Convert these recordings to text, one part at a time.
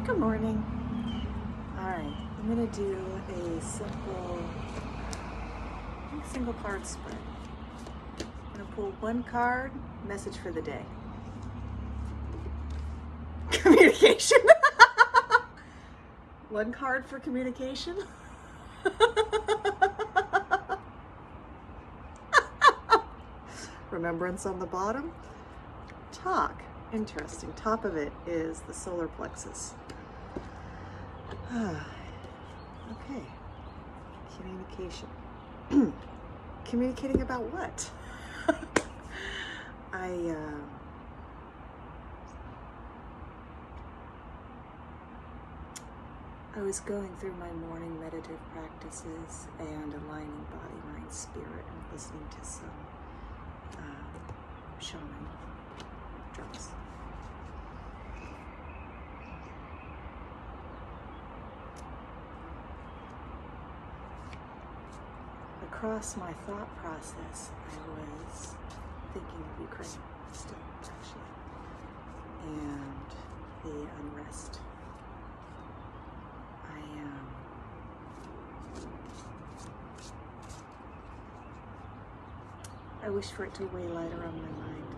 Good morning. All right, I'm going to do a single card spread. I'm going to pull one card, message for the day. Communication. One card for communication. Remembrance on the bottom. Talk. Interesting. Top of it is the solar plexus. Okay. Communication. Communicating about what? I was going through my morning meditative practices and aligning body, mind, spirit, and listening to some shaman drums. Across my thought process, I was thinking of Ukraine still, actually, and the unrest. I wish for it to weigh lighter on my mind.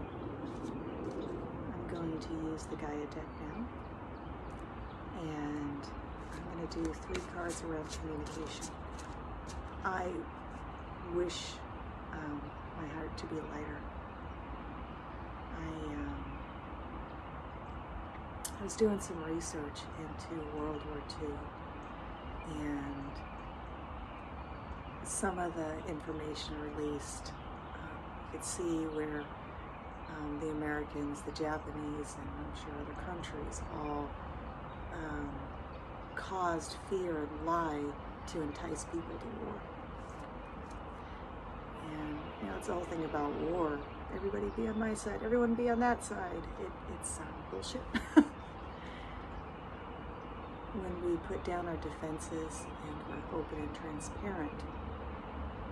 I'm going to use the Gaia deck now, and I'm going to do 3 cards around communication. I wish my heart to be lighter. I was doing some research into World War II, and some of the information released, you could see where the Americans, the Japanese, and I'm sure other countries all caused fear and lie to entice people to war. And it's the whole thing about war. Everybody be on my side, everyone be on that side. It's bullshit. When we put down our defenses and we're open and transparent,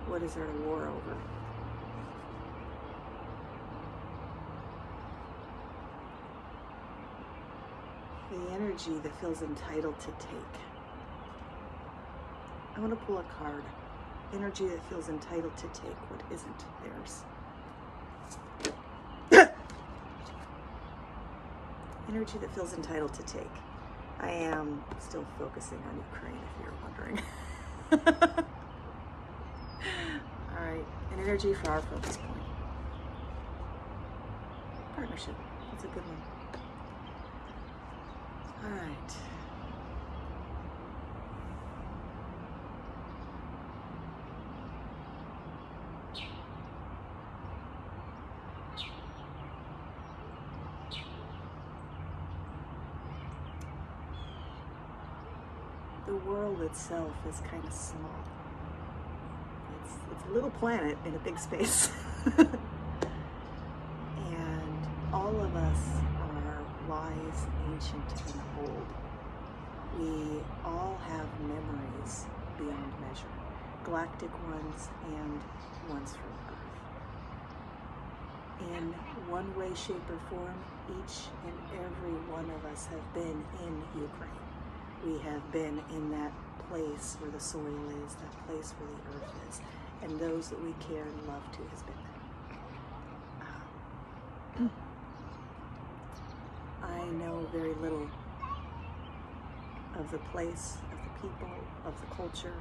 what is there to war over? The energy that feels entitled to take. I want to pull a card. Energy that feels entitled to take what isn't theirs. Energy that feels entitled to take. I am still focusing on Ukraine, if you're wondering. All right, an energy for our focus point. Partnership. That's a good one. All right. The world itself is kind of small. It's a little planet in a big space. And all of us are wise, ancient, and old. We all have memories beyond measure, galactic ones and ones from Earth. In one way, shape, or form, each and every one of us have been in Ukraine. We have been in that place where the soil is, that place where the earth is, and those that we care and love to has been there. I know very little of the place, of the people, of the culture,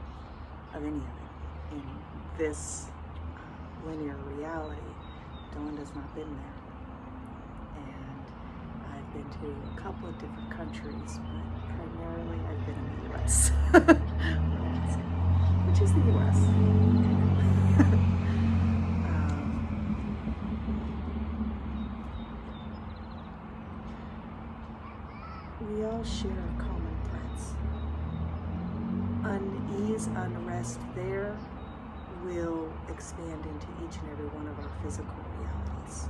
of any of it. In this linear reality, Delinda's not been there. And I've been to a couple of different countries, but primarily I've been in the U.S., which is the U.S. We all share common threats. Unease, unrest there will expand into each and every one of our physical realities.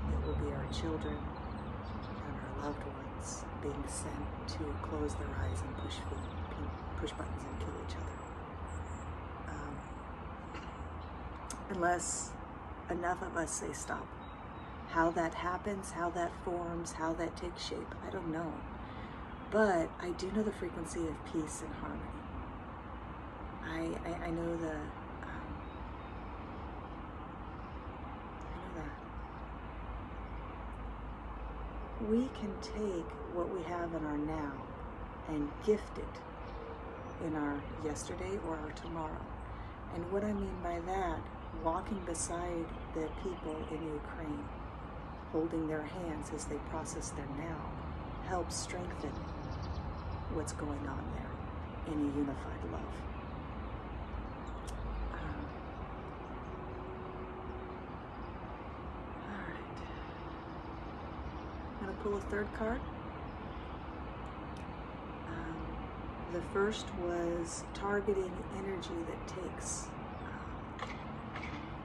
It will be our children and our loved ones being sent to close their eyes and push buttons and kill each other. Unless enough of us say stop. How that happens, how that forms, how that takes shape, I don't know. But I do know the frequency of peace and harmony. I know the, I know that. We can take what we have in our now and gift it in our yesterday or our tomorrow. And what I mean by that, walking beside the people in Ukraine, holding their hands as they process their now, helps strengthen what's going on there in a unified love. All right. I'm going to pull a third card. The first was targeting energy that takes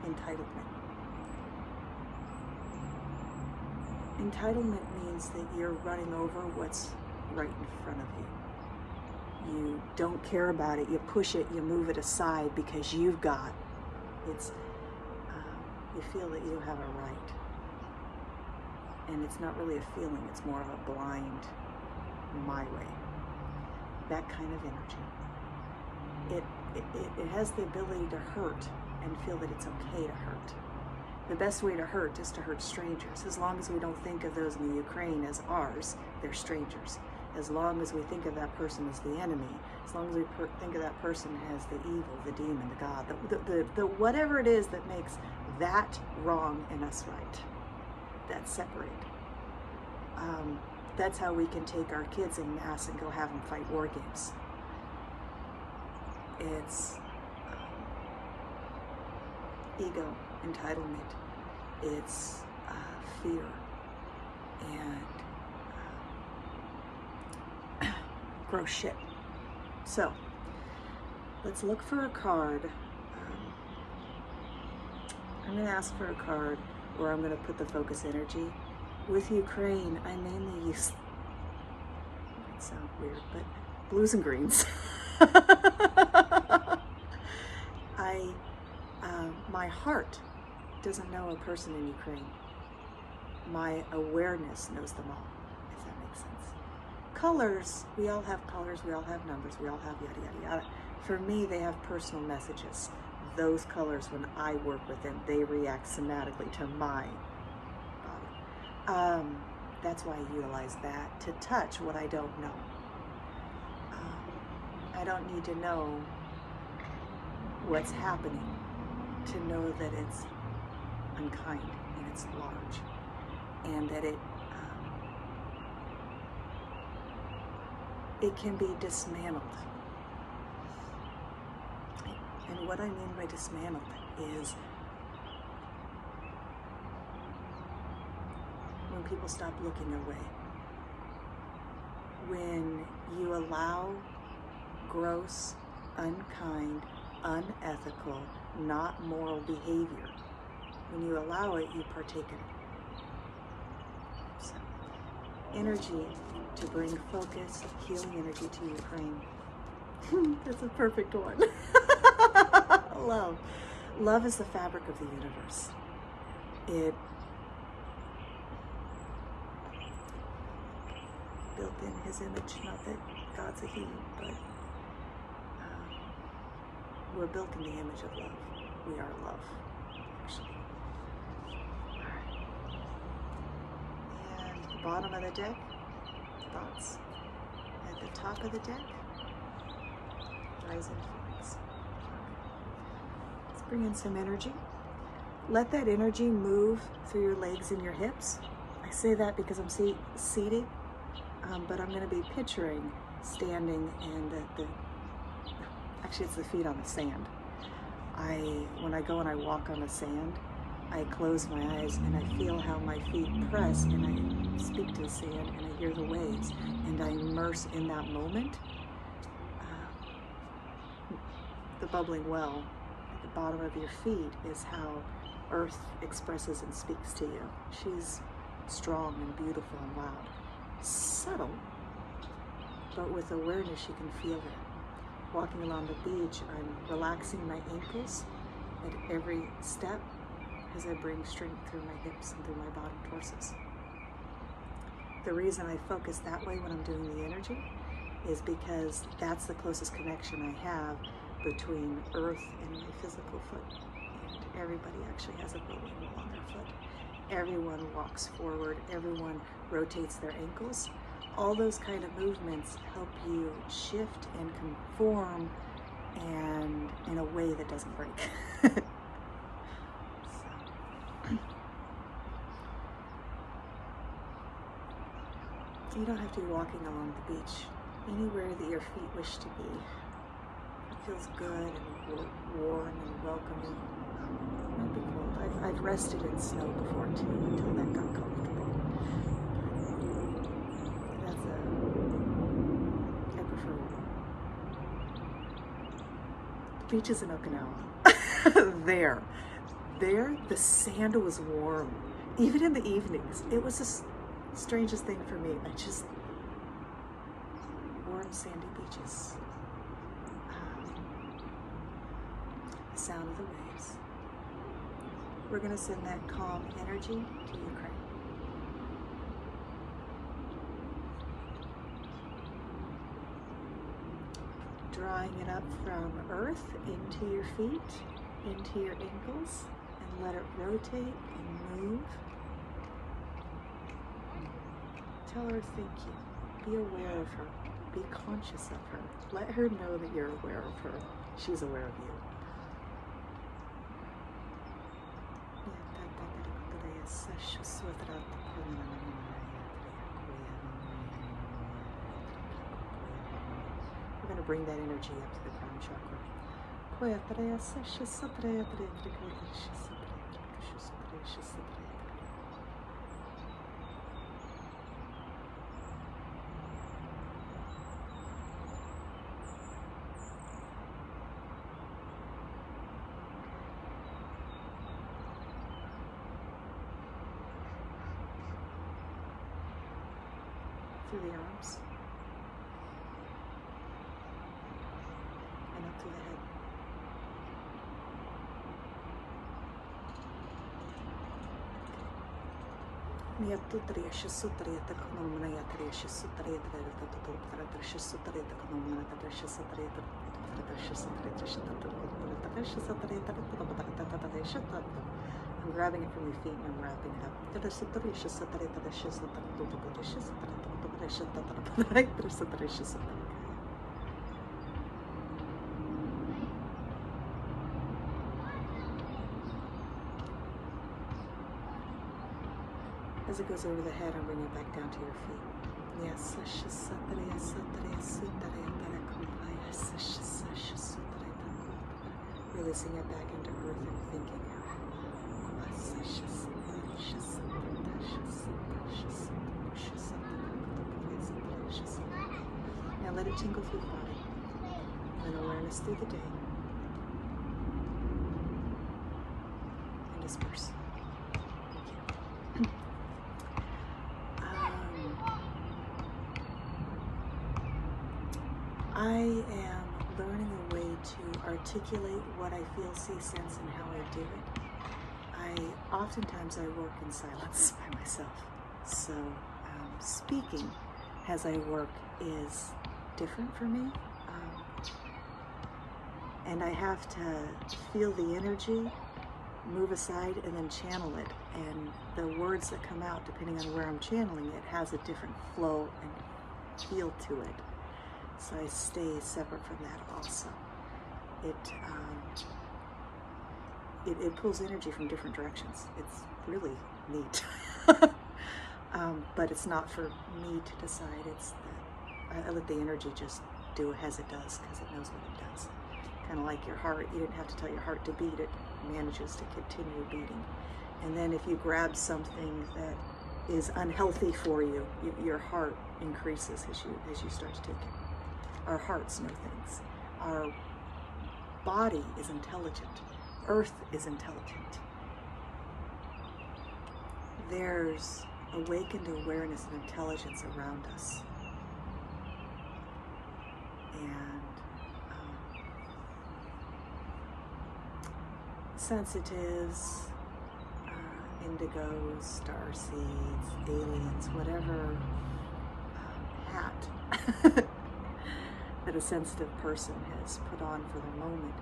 entitlement. Entitlement means that you're running over what's right in front of you. You don't care about it, you push it, you move it aside because you've got, it's, you feel that you have a right. And it's not really a feeling, it's more of a blind, my way. That kind of energy. It has the ability to hurt and feel that it's okay to hurt. The best way to hurt is to hurt strangers. As long as we don't think of those in the Ukraine as ours, they're strangers. As long as we think of that person as the enemy, as long as we think of that person as the evil, the demon, the God, the whatever it is that makes that wrong and us right, that's separate. That's how we can take our kids en masse and go have them fight war games. It's ego, entitlement, it's fear, and gross shit. So, let's look for a card. I'm going to ask for a card where I'm going to put the focus energy. With Ukraine, I mainly use, it might sound weird, but blues and greens. My heart doesn't know a person in Ukraine. My awareness knows them all, if that makes sense. Colors, we all have colors, we all have numbers, we all have yada, yada, yada. For me, they have personal messages. Those colors, when I work with them, they react somatically to my body. That's why I utilize that to touch what I don't know. I don't need to know what's happening to know that it's unkind and it's large, and that it can be dismantled. And what I mean by dismantled is when people stop looking away, when you allow gross, unkind, unethical, not moral behavior. When you allow it, you partake in it. So, energy to bring focus, healing energy to Ukraine. That's a perfect one. Love. Love is the fabric of the universe. It built in his image, not that God's a he, but we're built in the image of love. We are love, actually. All right. And the bottom of the deck, thoughts. At the top of the deck, rising feelings. Let's bring in some energy. Let that energy move through your legs and your hips. I say that because I'm seated, but I'm going to be picturing standing and actually it's the feet on the sand. When I go and I walk on the sand, I close my eyes and I feel how my feet press, and I speak to the sand and I hear the waves, and I immerse in that moment. The bubbling well at the bottom of your feet is how Earth expresses and speaks to you. She's strong and beautiful and loud. Subtle, but with awareness you can feel it. Walking along the beach, I'm relaxing my ankles at every step as I bring strength through my hips and through my bottom torsos. the reason I focus that way when I'm doing the energy is because that's the closest connection I have between earth and my physical foot. And everybody actually has a rolling wall on their foot. Everyone walks forward, everyone rotates their ankles. All those kind of movements help you shift and conform, and in a way that doesn't break. You don't have to be walking along the beach. Anywhere that your feet wish to be. It feels good and warm and welcoming. It might be cold. I've rested in snow before too, until that got comfortable. I prefer warm. The beaches in Okinawa. There, the sand was warm. Even in the evenings. It was the strangest thing for me. Warm sandy beaches. The sound of the waves. We're going to send that calm energy to Ukraine. Drawing it up from earth into your feet, into your ankles, and let it rotate and move. Tell her thank you. Be aware of her. Be conscious of her. Let her know that you're aware of her. She's aware of you. We're going to bring that energy up to the crown chakra. Through the arms and up through the head. I'm grabbing it from your feet and I'm wrapping it up. As it goes over the head, I'm bringing it back down to your feet. Yes. Releasing it back into earth and thinking. Now let it tingle through the body, and then awareness through the day, and disperse. Thank you. I am learning a way to articulate what I feel, see, sense, and how I do it. Oftentimes I work in silence by myself, so speaking as I work is different for me, and I have to feel the energy, move aside, and then channel it, and the words that come out, depending on where I'm channeling it, has a different flow and feel to it, so I stay separate from that also. It pulls energy from different directions. It's really neat. But it's not for me to decide. I let the energy just do as it does, because it knows what it does. Kind of like your heart. You didn't have to tell your heart to beat. It manages to continue beating. And then if you grab something that is unhealthy for you, your heart increases as you start to take it. Our hearts know things. Our body is intelligent. Earth is intelligent. There's awakened awareness and intelligence around us. And sensitives, indigos, star seeds, aliens, whatever hat that a sensitive person has put on for the moment,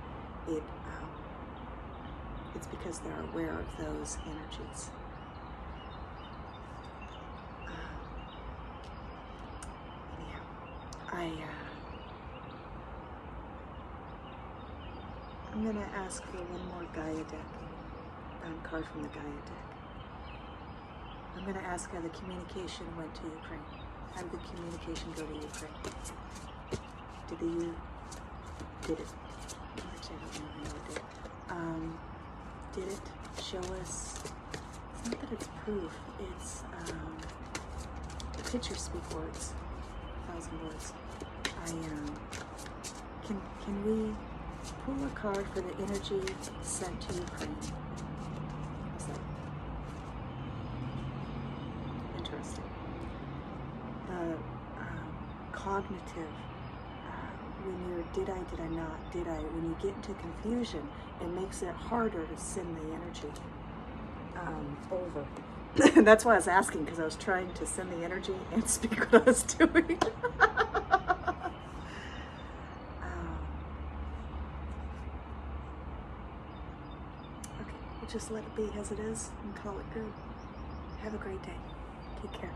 it's because they're aware of those energies. Anyhow, I'm going to ask for one more Gaia deck, card from the Gaia deck. I'm going to ask how the communication went to Ukraine. How did the communication go to Ukraine? Did it? Actually, I don't know how it did. Did it show us? It's not that it's proof. It's pictures speak words, 1,000 words. Can we pull a card for the energy sent to Ukraine? How's that? Interesting. The cognitive, when you're did I not, when you get into confusion, it makes it harder to send the energy over. That's why I was asking, because I was trying to send the energy and speak what I was doing. Okay, we'll just let it be as it is and call it good. Have a great day. Take care.